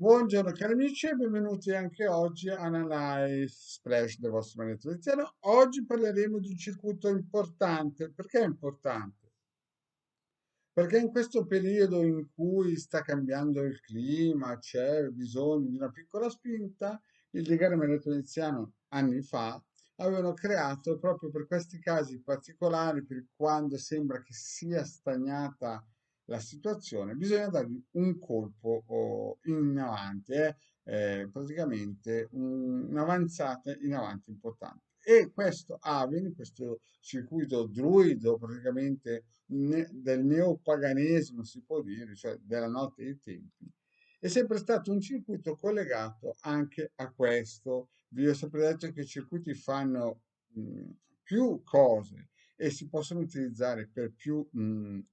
Buongiorno cari amici e benvenuti anche oggi a Analyze Splash del vostro magnete veneziano. Oggi parleremo di un circuito importante. Perché è importante? Perché in questo periodo in cui sta cambiando il clima, c'è bisogno di una piccola spinta, il Legame Magnete Veneziano anni fa avevano creato proprio per questi casi particolari, per quando sembra che sia stagnata la situazione, bisogna dargli un colpo in avanti, praticamente un'avanzata in avanti importante. E questo Aven, questo circuito druido praticamente del neopaganesimo, si può dire, cioè della notte dei tempi, è sempre stato un circuito collegato anche a questo. Vi ho sempre detto che i circuiti fanno mh, più cose e si possono utilizzare per più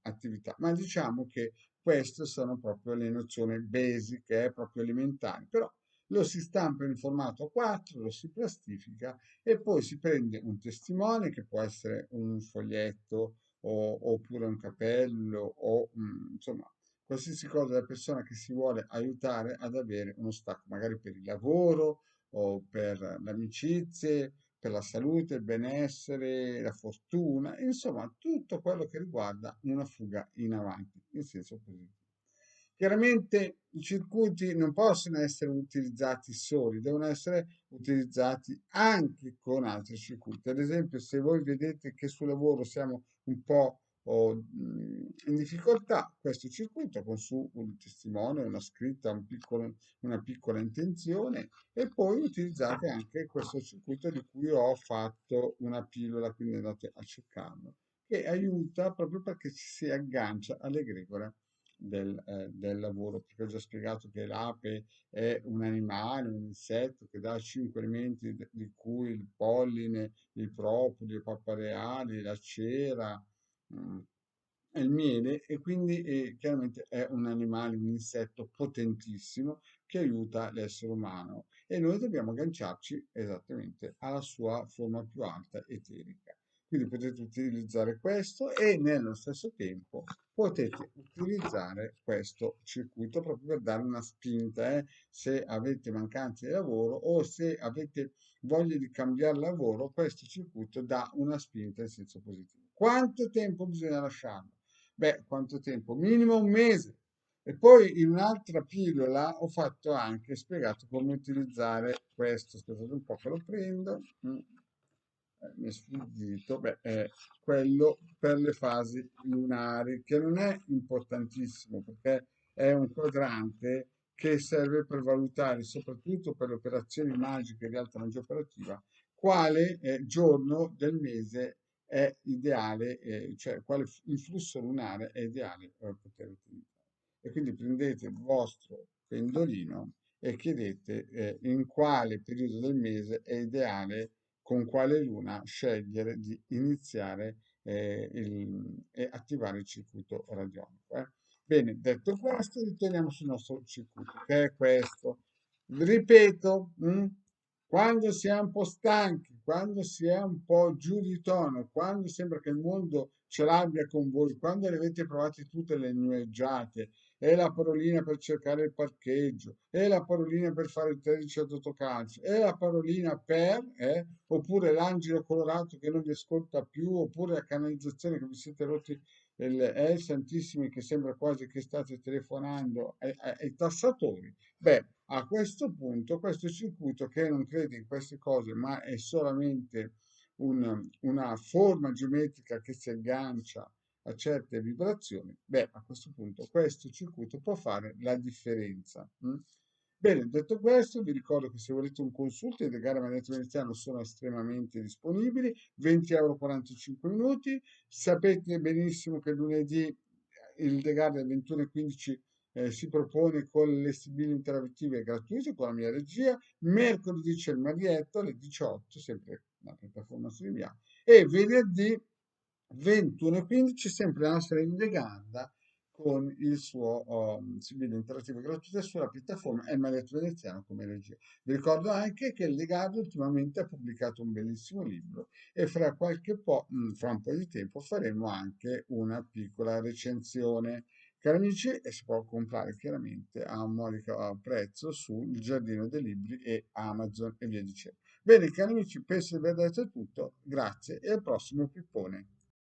attività, ma diciamo che queste sono proprio le nozioni basic, proprio elementari, però lo si stampa in formato A4, lo si plastifica e poi si prende un testimone che può essere un foglietto oppure un capello o insomma qualsiasi cosa della persona che si vuole aiutare ad avere uno stacco, magari per il lavoro o per le amicizie, per la salute, il benessere, la fortuna, insomma tutto quello che riguarda una fuga in avanti, in senso positivo. Chiaramente i circuiti non possono essere utilizzati soli, devono essere utilizzati anche con altri circuiti. Ad esempio, se voi vedete che sul lavoro siamo un po' in difficoltà, questo circuito con su un testimone, una scritta, una piccola intenzione e poi utilizzate anche questo circuito di cui ho fatto una pillola, quindi andate a cercarlo, che aiuta proprio perché ci si aggancia all'egregore del lavoro, perché ho già spiegato che l'ape è un animale, un insetto che dà 5 elementi di cui il polline, il propoli, le pappareali, la cera, mm, e il miele e quindi chiaramente è un animale, un insetto potentissimo che aiuta l'essere umano e noi dobbiamo agganciarci esattamente alla sua forma più alta eterica. Quindi potete utilizzare questo e nello stesso tempo potete utilizzare questo circuito proprio per dare una spinta, se avete mancanza di lavoro o se avete voglia di cambiare lavoro, questo circuito dà una spinta in senso positivo. Quanto tempo bisogna lasciarlo? Beh, quanto tempo? Minimo un mese. E poi in un'altra pillola ho fatto anche, spiegato come utilizzare questo. Aspettate un po' che lo prendo. Mi è sfuggito. Beh, è quello per le fasi lunari, che non è importantissimo perché è un quadrante che serve per valutare, soprattutto per le operazioni magiche di alta magia operativa, quale giorno del mese è ideale, cioè quale il flusso lunare è ideale per poter utilizzare. E quindi prendete il vostro pendolino e chiedete in quale periodo del mese è ideale, con quale luna scegliere di iniziare e attivare il circuito radionico. Bene, detto questo, ritorniamo sul nostro circuito, che è questo. Ripeto, quando si è un po' stanchi, quando si è un po' giù di tono, quando sembra che il mondo ce l'abbia con voi, quando le avete provate tutte le nueggiate, e la parolina per cercare il parcheggio, e la parolina per fare il 13 ad autocalcio, e la parolina per, oppure l'angelo colorato che non vi ascolta più, oppure la canalizzazione che vi siete rotti santissimi che sembra quasi che state telefonando ai tassatori. Beh, a questo punto, questo circuito che non crede in queste cose, ma è solamente una forma geometrica che si aggancia a certe vibrazioni, beh, a questo punto questo circuito può fare la differenza. Bene, detto questo, vi ricordo che se volete un consulto di Gara Magneto Veneziano sono estremamente disponibili, 20 € 45 minuti. Sapete benissimo che lunedì il The Guardian alle 21:15 si propone con le sibille interattive gratuite con la mia regia, mercoledì c'è il Marietto alle 18, sempre la piattaforma su via, e venerdì 21:15 sempre la nostra Indeganda con il suo sibille interattivo gratuito sulla piattaforma e il Marietto Veneziano come regia. Vi ricordo anche che il Legardo ultimamente ha pubblicato un bellissimo libro e fra un po' di tempo faremo anche una piccola recensione Cari amici, e si può comprare chiaramente a un modico prezzo sul Giardino dei Libri e Amazon e via dicendo. Bene, cari amici, penso di aver detto tutto. Grazie e al prossimo pippone.